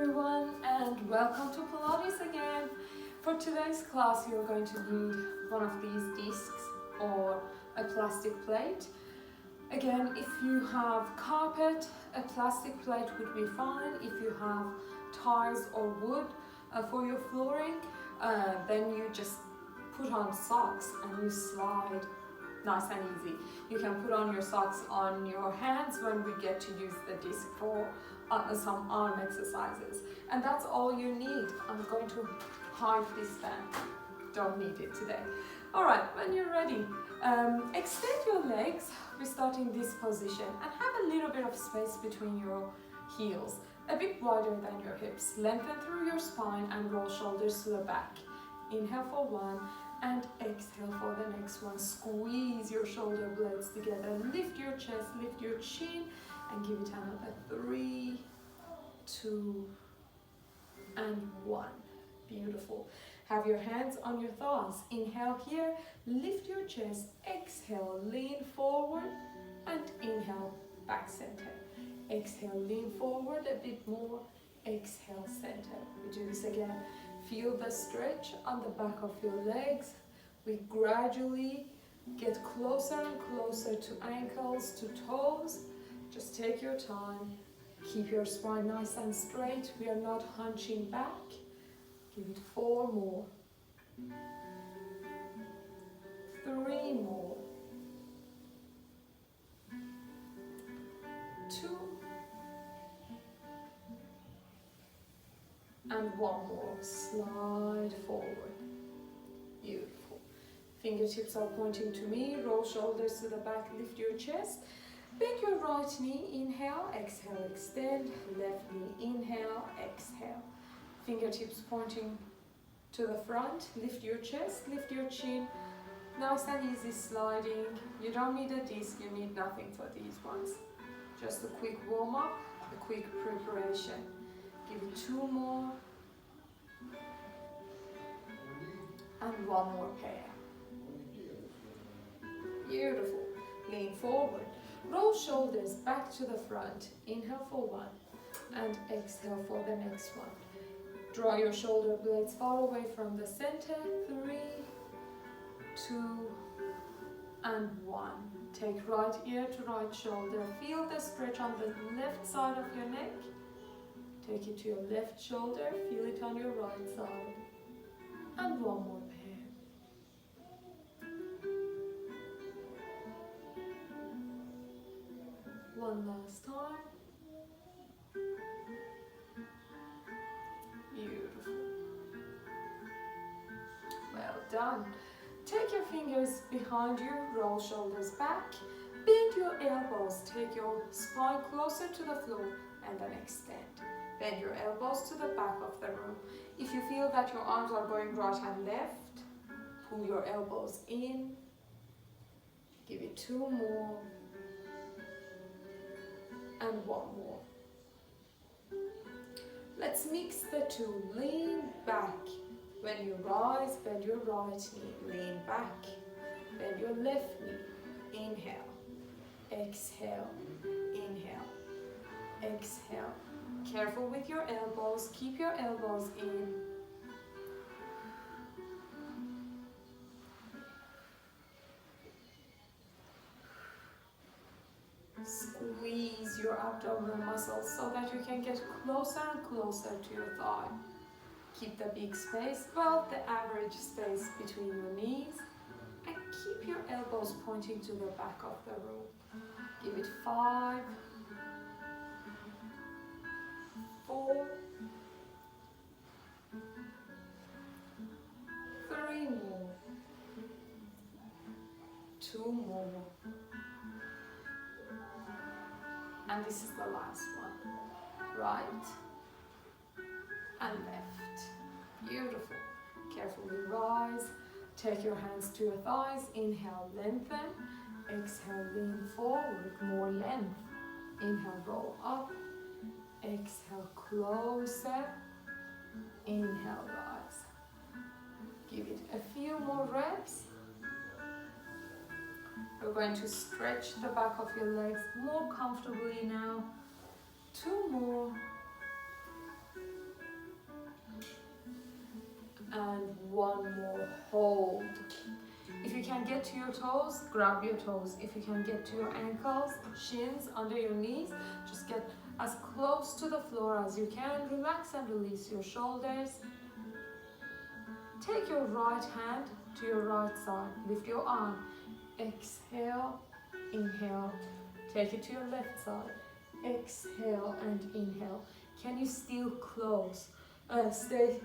everyone, and welcome to Pilates again. For today's class you're going to need one of these discs or a plastic plate. Again, if you have carpet, a plastic plate would be fine. If you have tiles or wood for your flooring, then you just put on socks and you slide. Nice and easy. You can put on your socks on your hands when we get to use the disc for some arm exercises. And that's all you need. I'm going to hide this stand. Don't need it today. Alright, when you're ready, extend your legs. We start in this position and have a little bit of space between your heels, a bit wider than your hips. Lengthen through your spine and roll shoulders to the back. Inhale for one. And exhale for the next one. Squeeze your shoulder blades together. Lift your chest, lift your chin, and give it another 3, 2, and 1. Beautiful. Have your hands on your thighs. Inhale here, lift your chest. Exhale, lean forward, and inhale, back center. Exhale, lean forward a bit more. Exhale, center. We do this again. Feel the stretch on the back of your legs. We gradually get closer and closer to ankles, to toes. Just take your time. Keep your spine nice and straight. We are not hunching back. Give it 4 more. 3 more. 2. And 1 more. Slide forward. Beautiful. Fingertips are pointing to me. Roll shoulders to the back. Lift your chest. Bend your right knee. Inhale. Exhale. Extend. Left knee. Inhale. Exhale. Fingertips pointing to the front. Lift your chest. Lift your chin. Nice and easy sliding. You don't need a disc. You need nothing for these ones. Just a quick warm up. A quick preparation. Give it 2 more. And 1 more pair. Beautiful. Lean forward. Roll shoulders back to the front. Inhale for 1. And exhale for the next one. Draw your shoulder blades far away from the center. 3, 2, and 1. Take right ear to right shoulder. Feel the stretch on the left side of your neck. Take it to your left shoulder. Feel it on your right side. And 1 more pair. One last time. Beautiful. Well done. Take your fingers behind you, roll shoulders back, bend your elbows, take your spine closer to the floor and then extend. Bend your elbows to the back of the room. If you feel that your arms are going right and left, pull your elbows in. Give it 2 more. And 1 more. Let's mix the two. Lean back. When you rise, bend your right knee. Lean back. Bend your left knee. Inhale. Exhale. Inhale. Exhale. Careful with your elbows. Keep your elbows in. Squeeze your abdominal muscles so that you can get closer and closer to your thigh. Keep the big space, well, the average space between your knees, and keep your elbows pointing to the back of the room. Give it 5, 4, 3 more, 2 more. And this is the last one. Right and left. Beautiful. Carefully rise. Take your hands to your thighs. Inhale, lengthen. Exhale, lean forward. More length. Inhale, roll up. Exhale, closer. Inhale, rise. Give it a few more reps. You're going to stretch the back of your legs more comfortably now. 2 more. and one more, hold. If you can get to your toes, grab your toes. If you can get to your ankles, shins, under your knees, just get as close to the floor as you can. Relax and release your shoulders. Take your right hand to your right side. Lift your arm. Exhale, inhale. Take it to your left side. Exhale and inhale. Can you still stay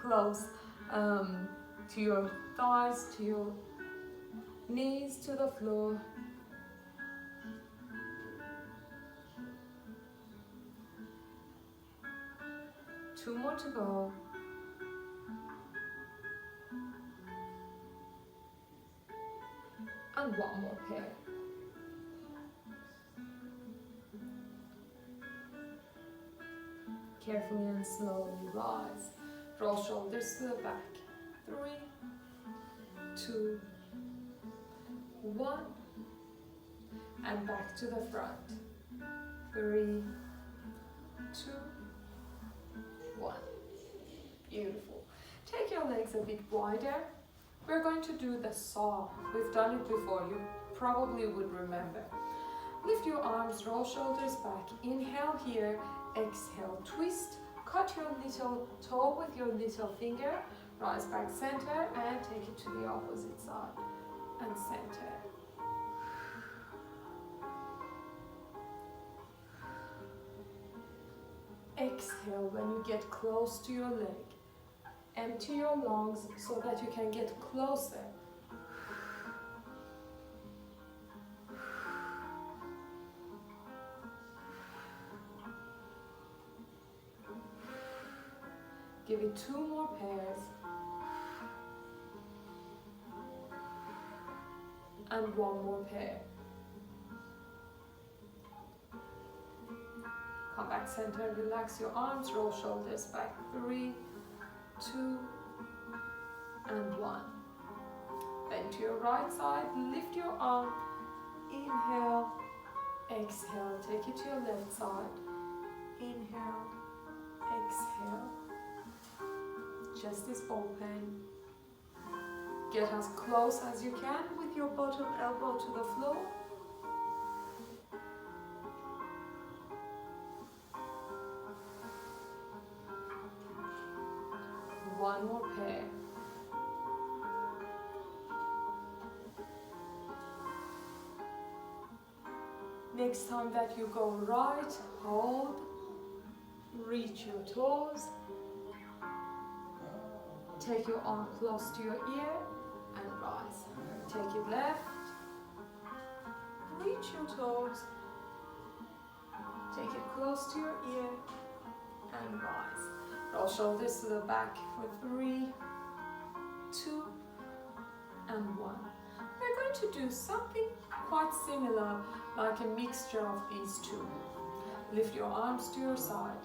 close to your thighs, to your knees, to the floor. Two more to go. And one more pair. Carefully and slowly rise. Roll shoulders to the back. 3, 2, 1. And back to the front. 3, 2, 1. Beautiful. Take your legs a bit wider. We're going to do the saw. We've done it before. You probably would remember. Lift your arms, roll shoulders back. Inhale here. Exhale, twist. Cut your little toe with your little finger. Rise back center and take it to the opposite side. And center. Exhale when you get close to your leg. Empty your lungs so that you can get closer. Give it 2 more pairs. And 1 more pair. Come back center, relax your arms, roll shoulders back. 3, 2, and 1. Bend to your right side, lift your arm, inhale, exhale, take it to your left side, inhale, exhale, chest is open, get as close as you can with your bottom elbow to the floor. One more pair. Next time that you go right, hold, reach your toes, take your arm close to your ear and rise. Take it left, reach your toes, take it close to your ear and rise. Roll shoulders to the back for 3, 2, and 1. We're going to do something quite similar, like a mixture of these two. Lift your arms to your side.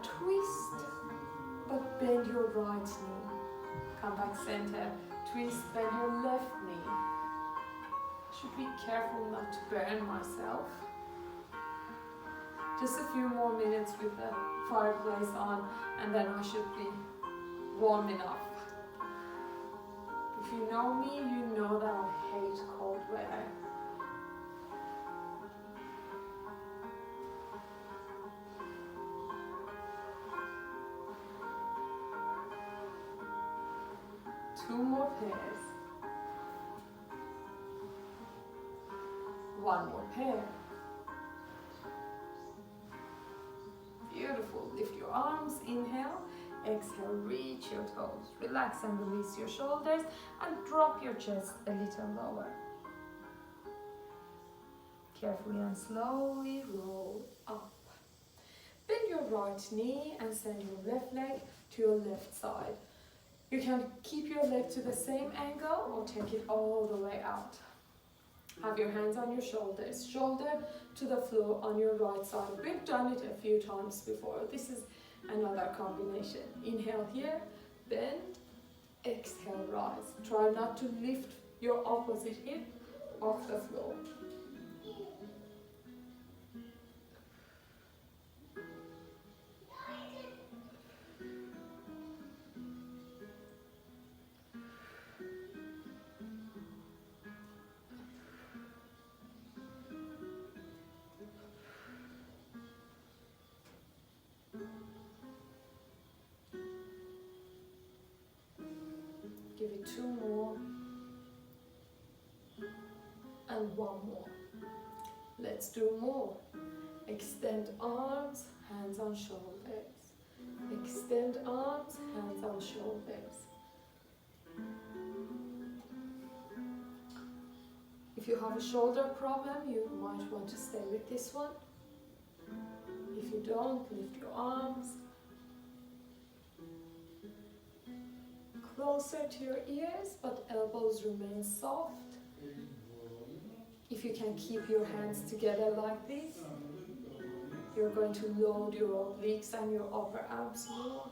Twist, but bend your right knee. Come back center. Twist, bend your left knee. Should be careful not to burn myself. Just a few more minutes with the fireplace on, and then I should be warm enough. If you know me, you know that I hate cold weather. Two more pairs. One more pair. Beautiful. Lift your arms, inhale, exhale, reach your toes. Relax and release your shoulders and drop your chest a little lower. Carefully and slowly roll up. Bend your right knee and send your left leg to your left side. You can keep your leg to the same angle or take it all the way out. Have your hands on your shoulders, shoulder to the floor on your right side. We've done it a few times before. This is another combination. Inhale here, bend, exhale, rise. Try not to lift your opposite hip off the floor. maybe 2 more, and 1 more. Let's do more. Extend arms, hands on shoulders. Extend arms, hands on shoulders. If you have a shoulder problem, you might want to stay with this one. If you don't, lift your arms closer to your ears, but elbows remain soft. If you can keep your hands together like this, you're going to load your obliques and your upper abs more.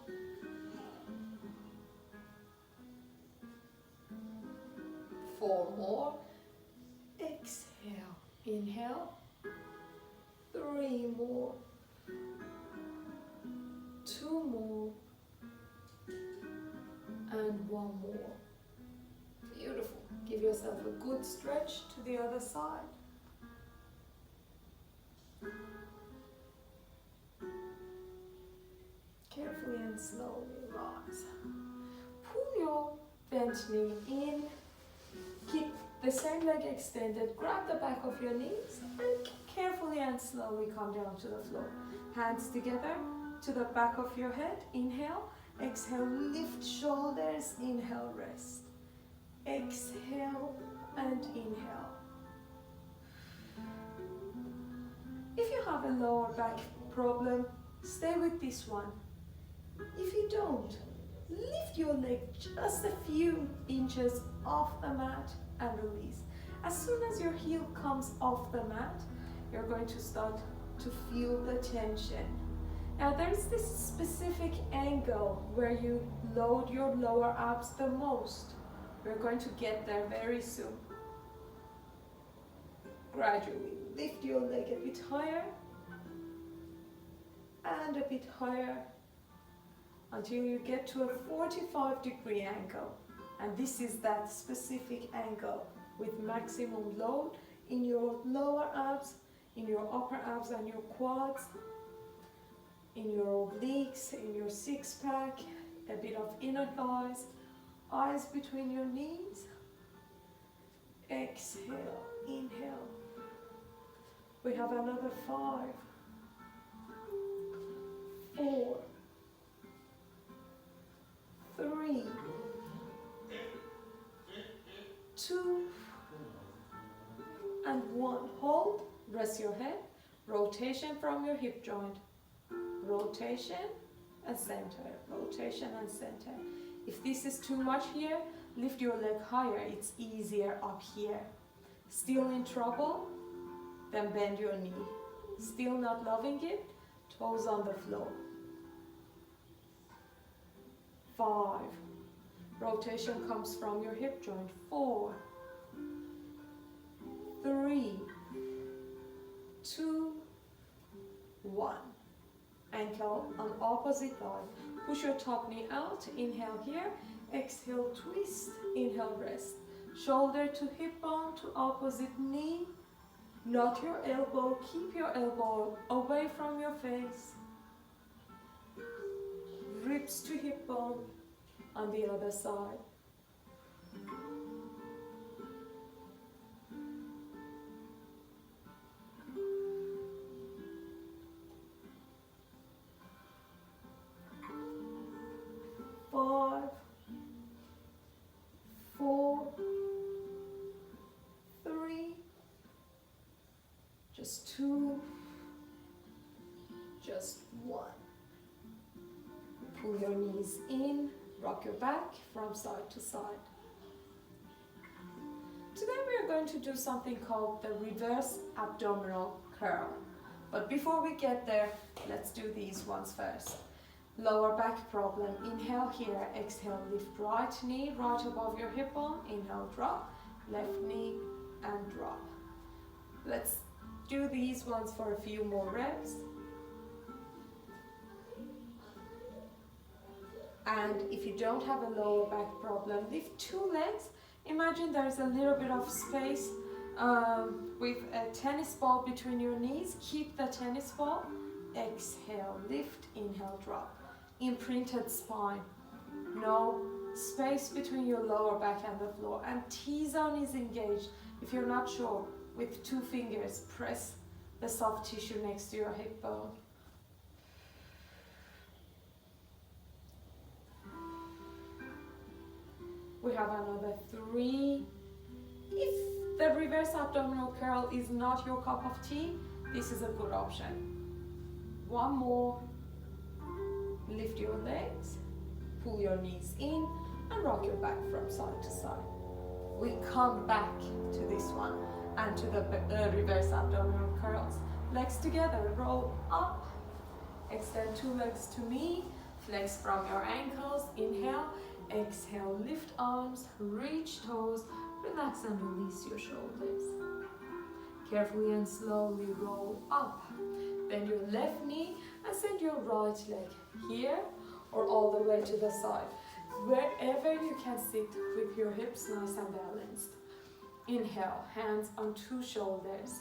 Four more. Exhale. Inhale. 3 more. 2 more. And 1 more. Beautiful. Give yourself a good stretch to the other side. Carefully and slowly rise. Pull your bent knee in. Keep the same leg extended. Grab the back of your knees and carefully and slowly come down to the floor. Hands together to the back of your head. Inhale. Exhale, lift shoulders. Inhale, rest. Exhale and inhale. If you have a lower back problem, stay with this one. If you don't, lift your leg just a few inches off the mat and release. As soon as your heel comes off the mat, you're going to start to feel the tension. Now there's this specific angle where you load your lower abs the most. We're going to get there very soon. Gradually lift your leg a bit higher and a bit higher until you get to a 45-degree angle. And this is that specific angle with maximum load in your lower abs, in your upper abs and your quads, in your obliques, in your six-pack, a bit of inner thighs, eyes between your knees. Exhale, inhale. We have another 5, 4, 3, 2, and 1. Hold, rest your head, rotation from your hip joint. Rotation and center, rotation and center. If this is too much here, lift your leg higher, it's easier up here. Still in trouble? Then bend your knee. Still not loving it? Toes on the floor. 5. Rotation comes from your hip joint. 4, 3, 2, 1. Ankle on opposite thigh. Push your top knee out. Inhale here. Exhale, twist. Inhale, rest. Shoulder to hip bone to opposite knee. Not your elbow. Keep your elbow away from your face. Ribs to hip bone on the other side. Just 2, just 1. Pull your knees in, rock your back from side to side. Today we are going to do something called the reverse abdominal curl. But before we get there, let's do these ones first. Lower back problem, inhale here, exhale, lift right knee right above your hip bone, inhale, drop, left knee and drop. Let's do these ones for a few more reps. And if you don't have a lower back problem, lift 2 legs. Imagine there's a little bit of space with a tennis ball between your knees. Keep the tennis ball. Exhale, lift, inhale, drop. Imprinted spine. No space between your lower back and the floor, and T-zone is engaged. If you're not sure, with 2 fingers, press the soft tissue next to your hip bone. We have another 3. If the reverse abdominal curl is not your cup of tea, this is a good option. 1 more. Lift your legs, pull your knees in, and rock your back from side to side. We come back to this one and to the reverse abdominal curls. Legs together, roll up, extend 2 legs to me, flex from your ankles, inhale, exhale, lift arms, reach toes, relax and release your shoulders. Carefully and slowly roll up. Bend your left knee and send your right leg here or all the way to the side. Wherever you can sit with your hips nice and balanced. Inhale, hands on 2 shoulders.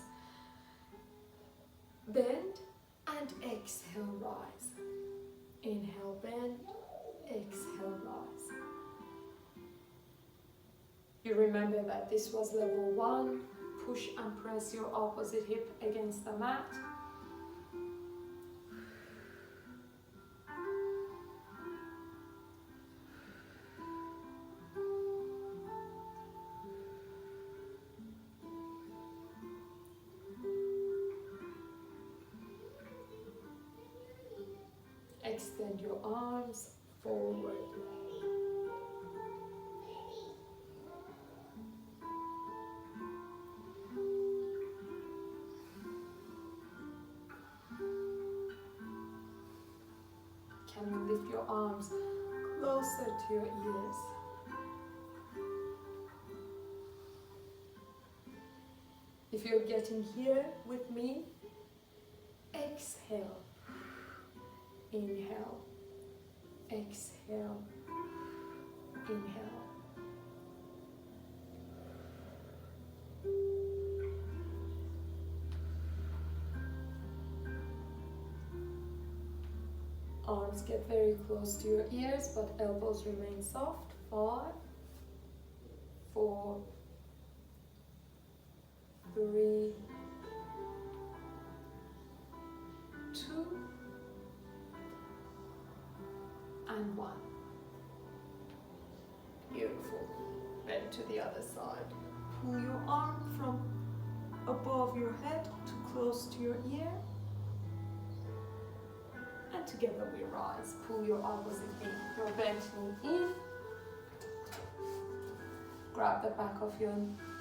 Bend and exhale, rise. Inhale, bend, exhale, rise. You remember that this was level 1. Push and press your opposite hip against the mat. Extend your arms forward. Can you lift your arms closer to your ears? If you're getting here with me, exhale. Inhale, exhale, inhale. Arms get very close to your ears, but elbows remain soft. 5, 4, 3, 2, and 1. Beautiful. Bend to the other side. Pull your arm from above your head to close to your ear. And together we rise. Pull your opposite knee, your bent knee in. Grab the back of your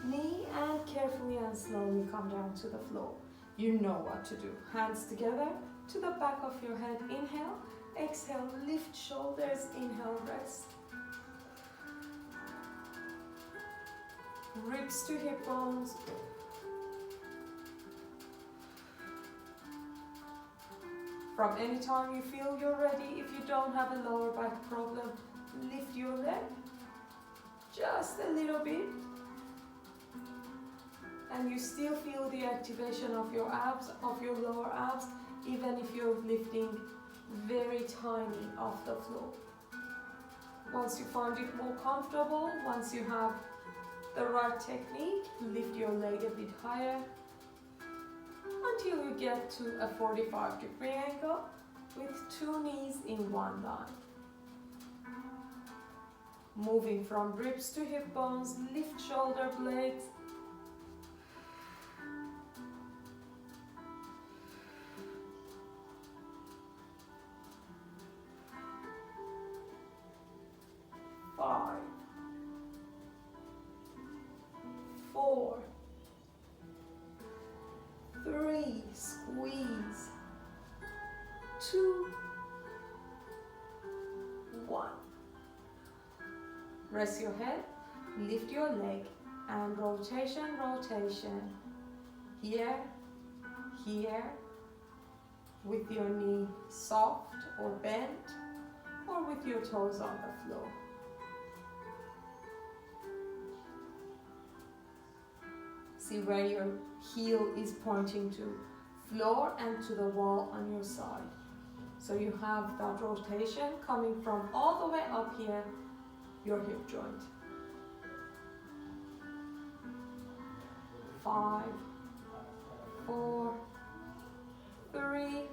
knee and carefully and slowly come down to the floor. You know what to do. Hands together to the back of your head. Inhale. Exhale, lift shoulders, inhale, rest. Ribs to hip bones. From any time you feel you're ready, if you don't have a lower back problem, lift your leg just a little bit. And you still feel the activation of your abs, of your lower abs, even if you're lifting very tiny off the floor. Once you find it more comfortable, once you have the right technique, lift your leg a bit higher until you get to a 45-degree angle with 2 knees in 1 line. Moving from ribs to hip bones, lift shoulder blades. Five, 4, 3, squeeze, 2, 1. Rest your head, lift your leg, and rotation, rotation. Here, here, with your knee soft or bent, or with your toes on the floor. See where your heel is pointing to, floor and to the wall on your side. So you have that rotation coming from all the way up here your hip joint. 5, 4, 3,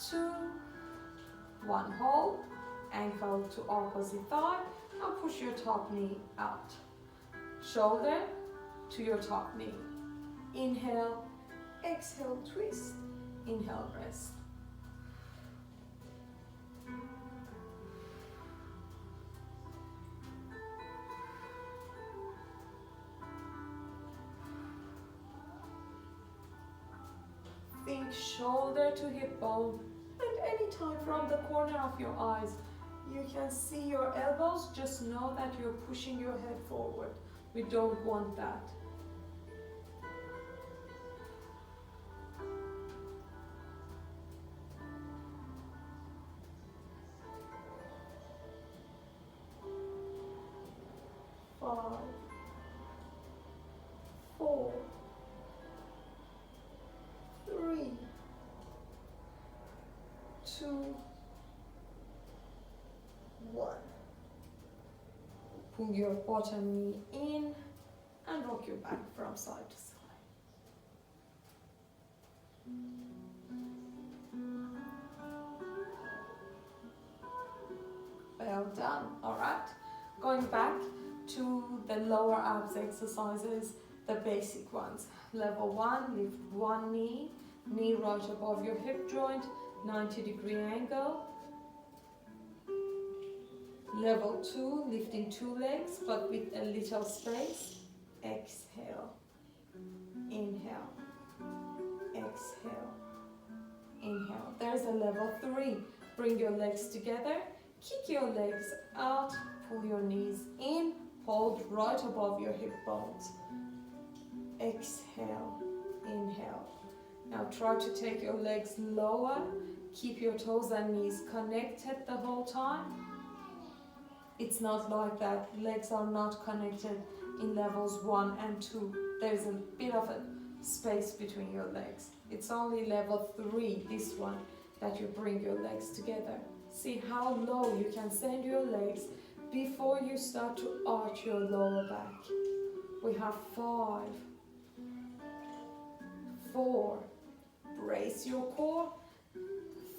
2, 1. Hold, ankle to opposite thigh, and push your top knee out. Shoulder to your top knee. Inhale, exhale, twist. Inhale, rest. Think shoulder to hip bone, and anytime from the corner of your eyes you can see your elbows, just know that you're pushing your head forward. We don't want that. Five, 4, 3, 2, 1. Pull your bottom knee in and rock your back from side to side. Well done. All right. Going back to the lower abs exercises, the basic ones. Level 1, lift one knee, knee right above your hip joint, 90-degree angle. Level 2, lifting 2 legs but with a little space. Exhale, inhale, exhale, inhale. There's a level 3. Bring your legs together, kick your legs out, pull your knees in, hold right above your hip bones. Exhale, inhale. Now try to take your legs lower, keep your toes and knees connected the whole time. It's not like that. Legs are not connected in levels 1 and 2. There's a bit of a space between your legs. It's only level 3, this one, that you bring your legs together. See how low you can send your legs before you start to arch your lower back. We have 5, 4, brace your core.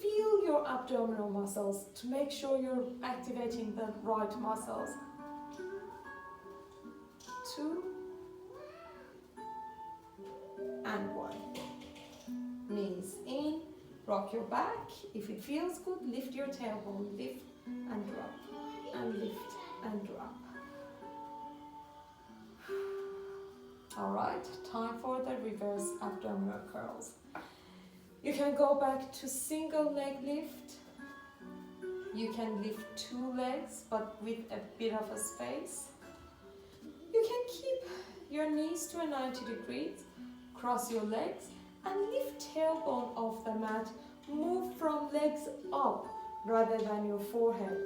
Feel your abdominal muscles to make sure you're activating the right muscles. 2 and 1. Knees in, rock your back. If it feels good, lift your tailbone, lift and drop, and lift and drop. Alright, time for the reverse abdominal curls. You can go back to single leg lift. You can lift 2 legs but with a bit of a space. You can keep your knees to a 90 degrees, cross your legs and lift tailbone off the mat. Move from legs up rather than your forehead.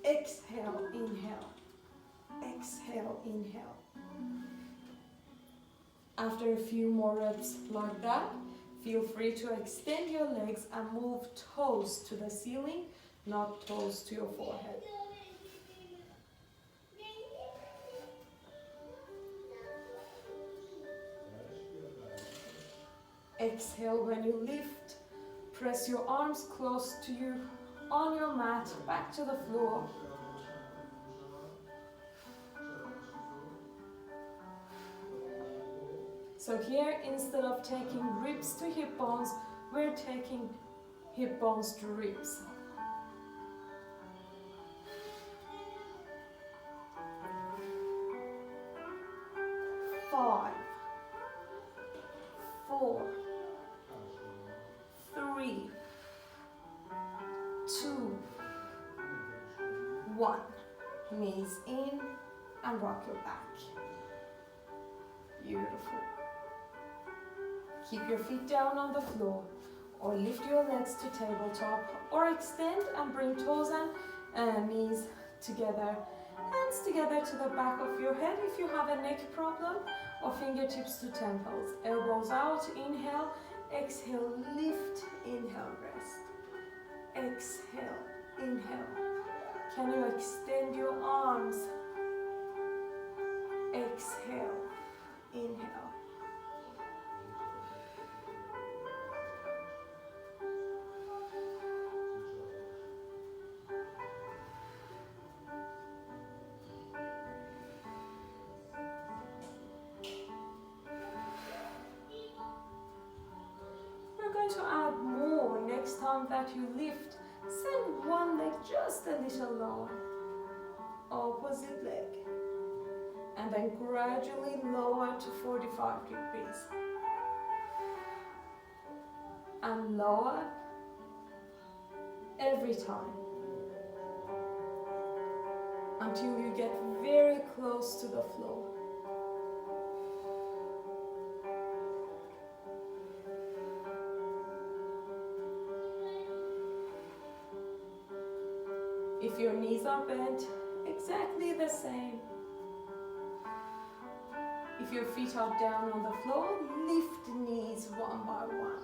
Exhale, inhale. Exhale, inhale. After a few more reps like that, feel free to extend your legs and move toes to the ceiling, not toes to your forehead. Exhale when you lift. Press your arms close to you on your mat, back to the floor. So here, instead of taking ribs to hip bones, we're taking hip bones to ribs. Five, 4, 3, 2, 1. Knees in and rock your back. Beautiful. Keep your feet down on the floor or lift your legs to tabletop or extend and bring toes and knees together. Hands together to the back of your head if you have a neck problem, or fingertips to temples. Elbows out, inhale, exhale, lift, inhale, rest. Exhale, inhale. Can you extend your arms? Exhale, inhale. We're going to add more next time that you lift. Send one leg just a little lower. Opposite leg. And then gradually lower to 45 degrees. And lower every time. Until you get very close to the floor. If your knees are bent, exactly the same. If your feet are down on the floor, lift knees one by one.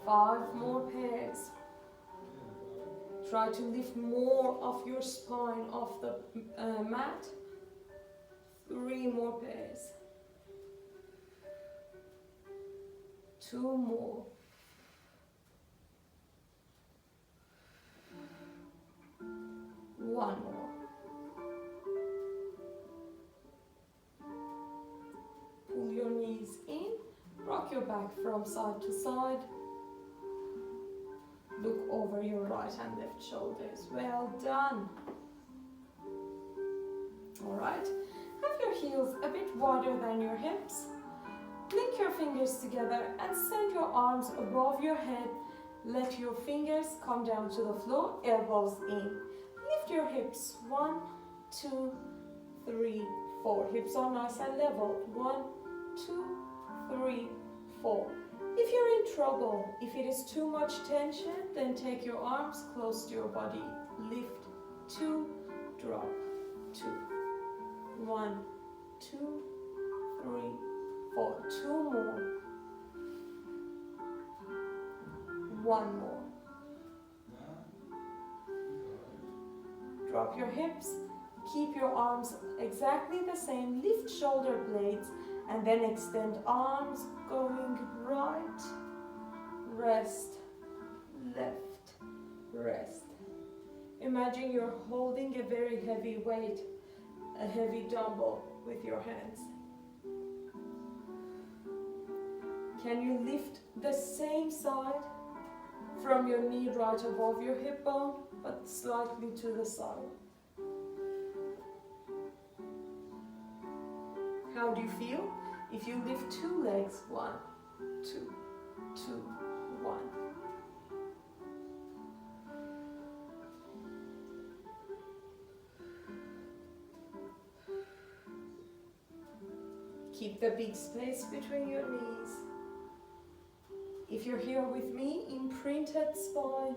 Five more pairs. Try to lift more of your spine off the mat. 3 more pairs. 2 more. 1 more. Pull your knees in, rock your back from side to side. Look over your right and left shoulders. Well done. Alright, have your heels a bit wider than your hips. Link your fingers together and send your arms above your head. Let your fingers come down to the floor, elbows in. Lift your hips. 1, 2, 3, 4. Hips are nice and level. 1, 2, 3, 4. If you're in trouble, if it is too much tension, then take your arms close to your body. Lift, 2, drop, 2. 1, 2, 3, 4. 2 more. 1 more. Drop your hips. Keep your arms exactly the same. Lift shoulder blades and then extend arms going right, rest, left, rest. Imagine you're holding a very heavy weight, a heavy dumbbell with your hands. Can you lift the same side from your knee right above your hip bone, but slightly to the side? How do you feel if you lift 2 legs? 1, 2, 2, 1. Keep the big space between your knees. If you're here with me, imprinted spine.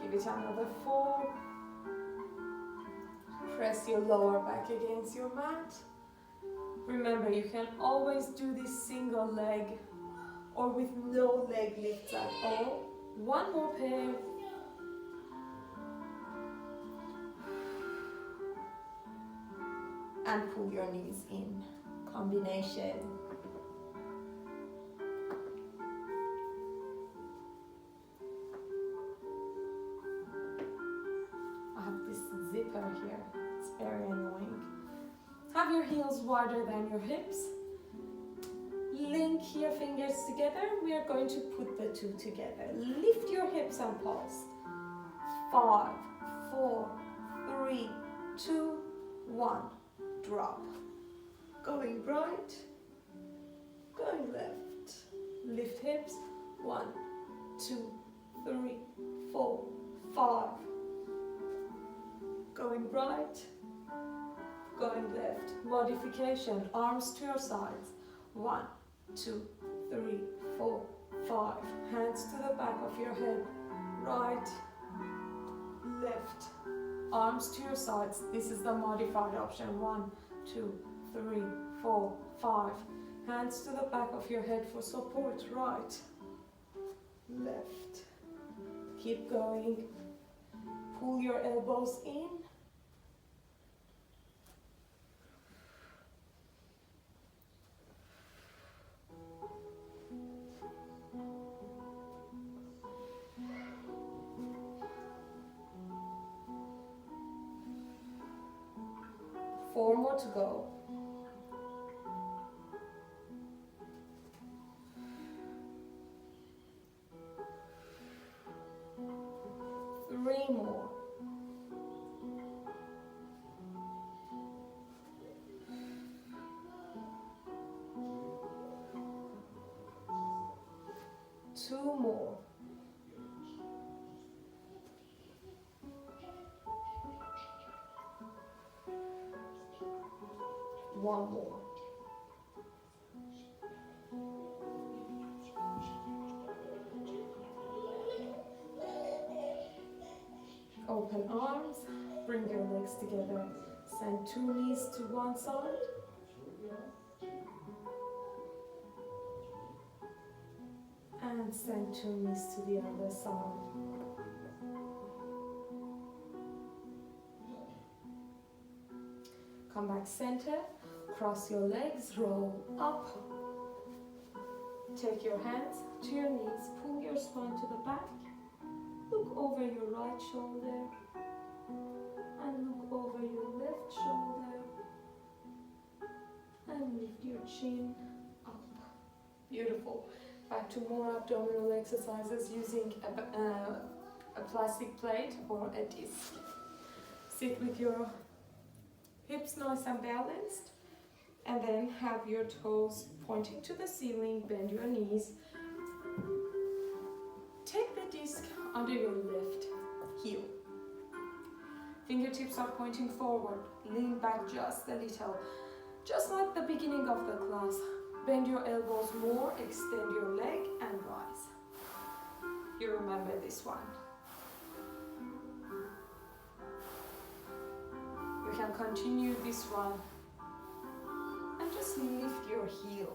Give it another 4. Press your lower back against your mat. Remember, you can always do this single leg or with no leg lifts at all. 1 more pair. And pull your knees in. Combination. I have this zipper here. It's very annoying. Have your heels wider than your hips. Link your fingers together. We are going to put the 2 together. Lift your hips and pulse. 5, 4, 3, 2, 1. Drop. Going right, going left. Lift hips. 1, 2, 3, 4, 5. Going right, going left. Modification. Arms to your sides. 1, 2, 3, 4, 5. Hands to the back of your head. Right, lift. Arms to your sides. This is the modified option. 1, 2, 3, 4, 5. Hands to the back of your head for support. Right, left. Keep going. Pull your elbows in. Four more to go. Three more. Two more. One more. Open arms, bring your legs together. Send 2 knees to one side. And send 2 knees to the other side. Come back center, cross your legs, roll up. Take your hands to your knees, pull your spine to the back. Look over your right shoulder and look over your left shoulder and lift your chin up. Beautiful. Back to more abdominal exercises using a plastic plate or a disc. Sit with your hips nice and balanced, and then have your toes pointing to the ceiling. Bend your knees. Take the disc under your left heel. Fingertips are pointing forward. Lean back just a little. Just like the beginning of the class. Bend your elbows more, extend your leg and rise. You remember this one. You can continue this one and just lift your heel.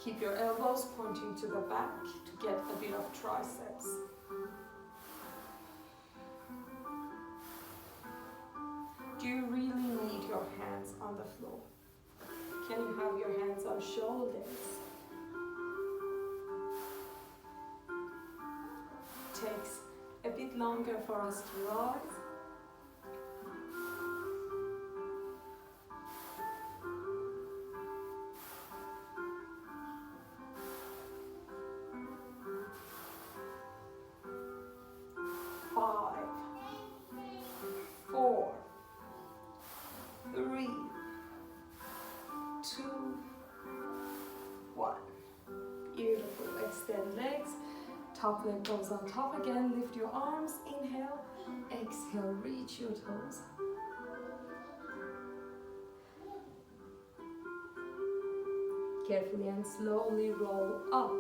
Keep your elbows pointing to the back to get a bit of triceps. Do you really need your hands on the floor? Can you have your hands on shoulders? Takes a bit longer for us to rise. Extend legs, top leg goes on top again, lift your arms, inhale, exhale, reach your toes. Carefully and slowly roll up,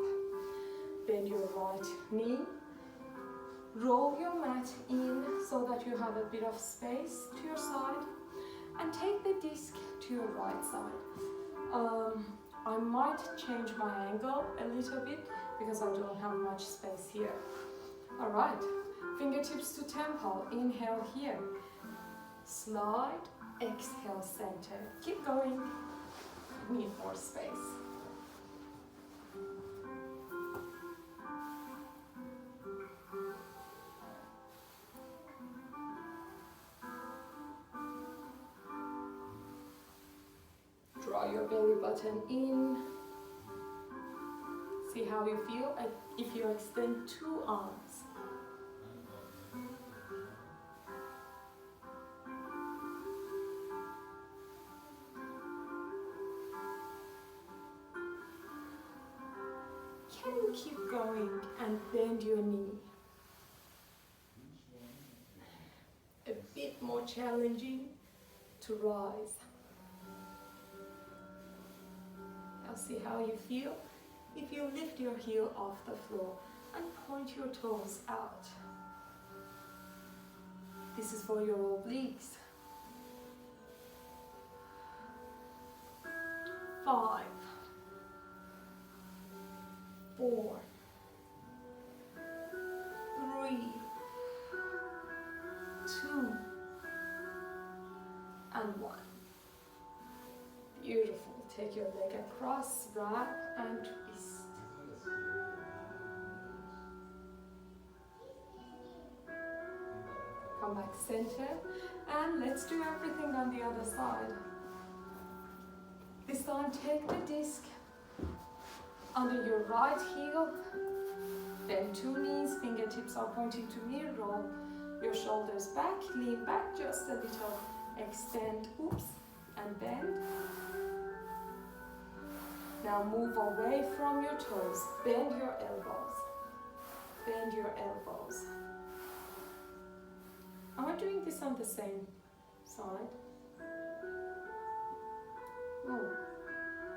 bend your right knee, roll your mat in so that you have a bit of space to your side, and take the disc to your right side. I might change my angle a little bit because I don't have much space here. Alright, fingertips to temple, inhale here. Slide, exhale, center. Keep going, need more space. Draw your belly button in. See how you feel if you extend 2 arms. Can you keep going and bend your knee? A bit more challenging to rise. Now see how you feel if you lift your heel off the floor. and point your toes out. This is for your obliques. 5, 4, 3, 2, and 1. Beautiful. Take your leg across, wrap and twist. Come back center, and let's do everything on the other side. This time take the disc under your right heel, bend 2 knees, fingertips are pointing to me, roll your shoulders back, lean back just a little, extend, oops, and bend. Now move away from your toes, bend your elbows, bend your elbows. Am I doing this on the same side? Oh,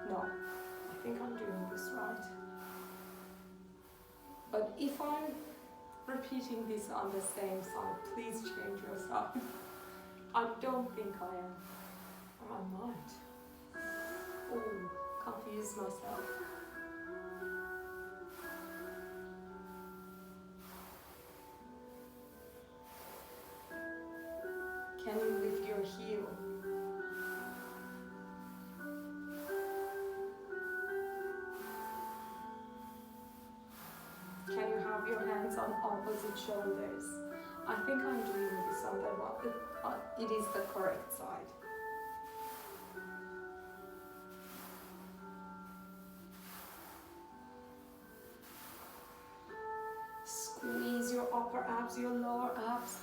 no, I think I'm doing this right. But if I'm repeating this on the same side, please change your side. I don't think I am, or I might. Oh, confuse myself. Can you lift your heel? Can you have your hands on opposite shoulders? I think I'm doing this on the right, it is the correct side. Squeeze your upper abs, your lower abs.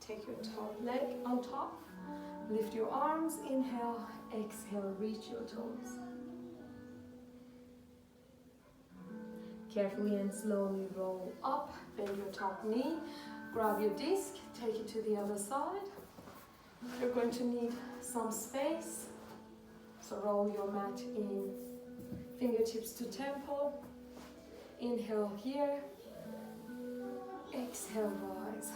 Take your top leg on top, lift your arms, inhale, exhale, reach your toes. Carefully and slowly roll up, bend your top knee, grab your disc, take it to the other side. You're going to need some space, so roll your mat in, fingertips to temple, inhale here, exhale, rise.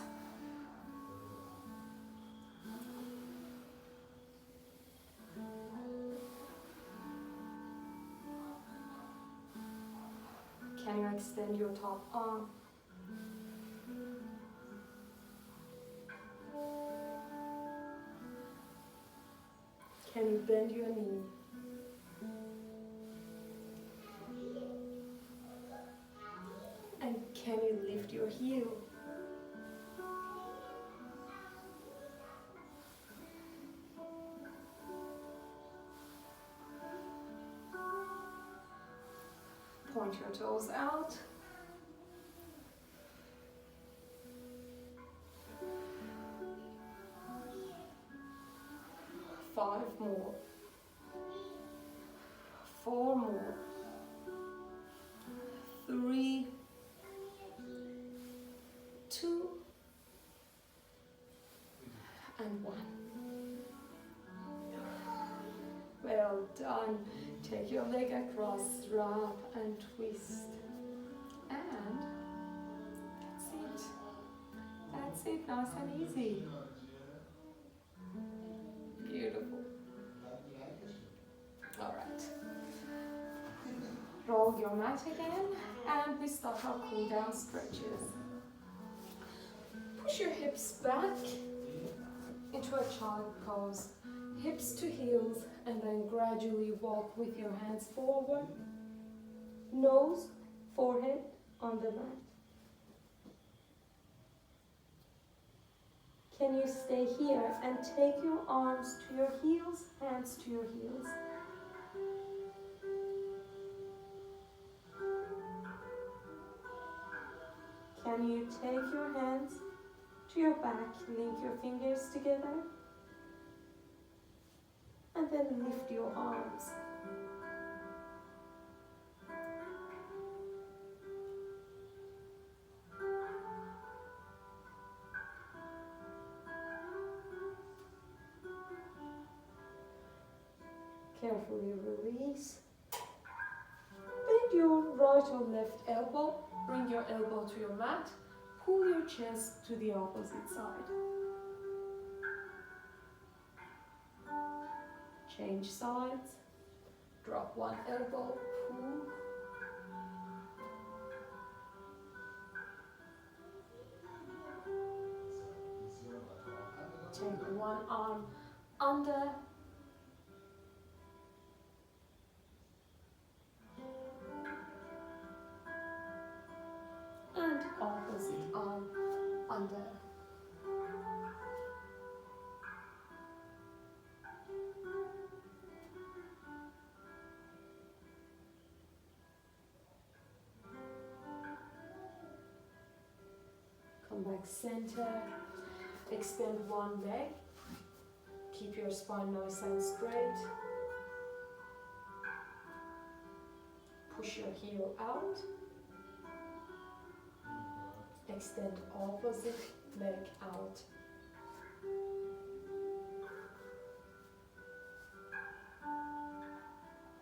Can you extend your top arm? Can you bend your knee? And can you lift your heel? Point your toes out. Five more. 4 more. 3, 2, and 1. Well done. Take your leg across, wrap and twist. And that's it. That's it, nice and easy. Beautiful. All right. Roll your mat again, and we start our cool down stretches. Push your hips back into a child pose. Hips to heels, and then gradually walk with your hands forward, nose, forehead on the mat. Can you stay here and take your arms to your heels, hands to your heels? Can you take your hands to your back, link your fingers together? And then lift your arms. Carefully release. Bend your right or left elbow. Bring your elbow to your mat. Pull your chest to the opposite side. Change sides. Drop one elbow. Pull. Take one arm under. And opposite arm under. Come back center. Extend one leg. Keep your spine nice and straight. Push your heel out. Extend opposite leg out.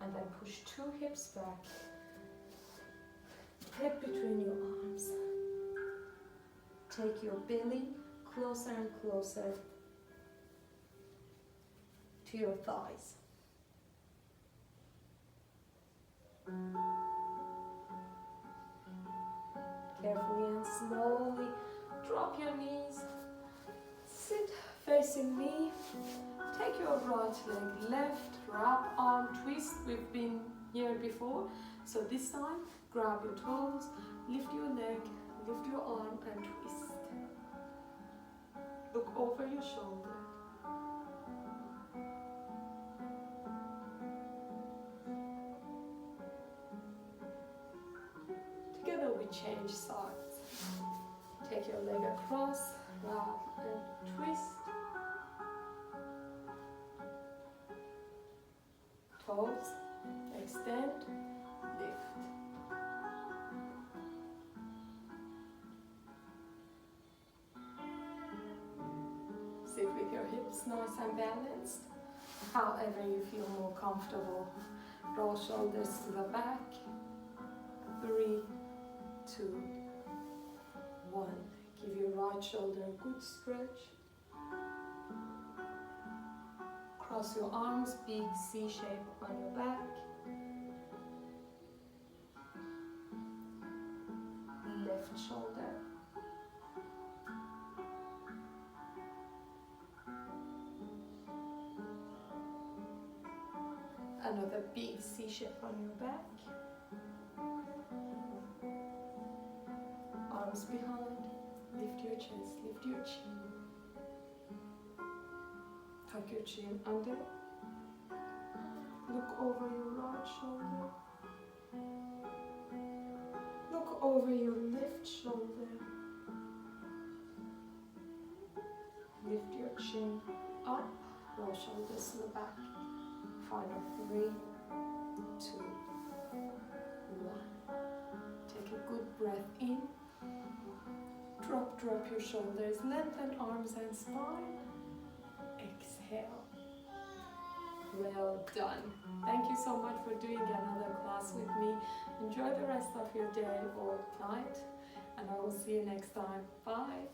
And then push two hips back. Head between your arms. Take your belly closer and closer to your thighs. Carefully and slowly drop your knees. Sit facing me. Take your right leg left, wrap arm, twist. We've been here before. So this time, grab your toes, lift your leg, lift your arm and twist. Look over your shoulder. Together we change sides. Take your leg across, wrap and twist. Toes, extend, lift. Sit with your hips nice and balanced. However you feel more comfortable. Roll shoulders to the back. 3, 2, 1. Give your right shoulder a good stretch. Cross your arms, big C shape on your back. Left shoulder. Another big C shape on your back. Arms behind. Lift your chest, lift your chin. Tuck your chin under. Look over your right shoulder. Look over your left shoulder. Lift your chin up. Roll shoulders to the back. Final 3, 2, 1. Take a good breath in. Drop your shoulders. Lengthen arms and spine. Exhale. Well done. Thank you so much for doing another class with me. Enjoy the rest of your day or night, and I will see you next time. Bye.